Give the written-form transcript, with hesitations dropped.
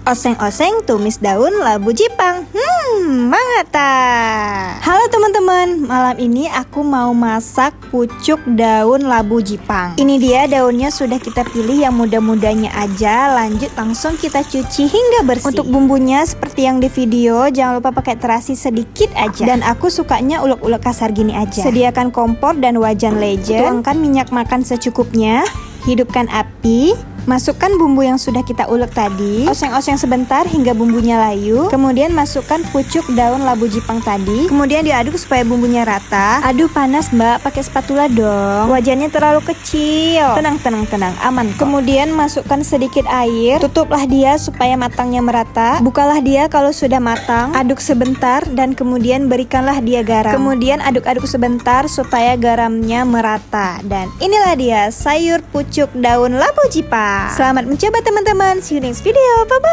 Oseng-oseng tumis daun labu Jepang. Mantap. Halo teman-teman, malam ini aku mau masak pucuk daun labu Jepang. Ini dia daunnya sudah kita pilih yang muda-mudanya aja. Lanjut langsung kita cuci hingga bersih. Untuk bumbunya seperti yang di video, jangan lupa pakai terasi sedikit aja. Dan aku sukanya ulek-ulek kasar gini aja. Sediakan kompor dan wajan legend. Tuangkan minyak makan secukupnya. Hidupkan api. Masukkan bumbu yang sudah kita ulek tadi. Oseng-oseng sebentar hingga bumbunya layu. Kemudian masukkan pucuk daun labu Jepang tadi. Kemudian diaduk supaya bumbunya rata. Aduh panas mbak, pakai spatula dong. Wajannya terlalu kecil. Tenang, aman kok. Kemudian masukkan sedikit air. Tutuplah dia supaya matangnya merata. Bukalah dia kalau sudah matang. Aduk sebentar dan kemudian berikanlah dia garam. Kemudian aduk-aduk sebentar supaya garamnya merata. Dan inilah dia sayur pucuk daun labu Jepang. Selamat mencoba teman-teman. See you next video. Bye-bye.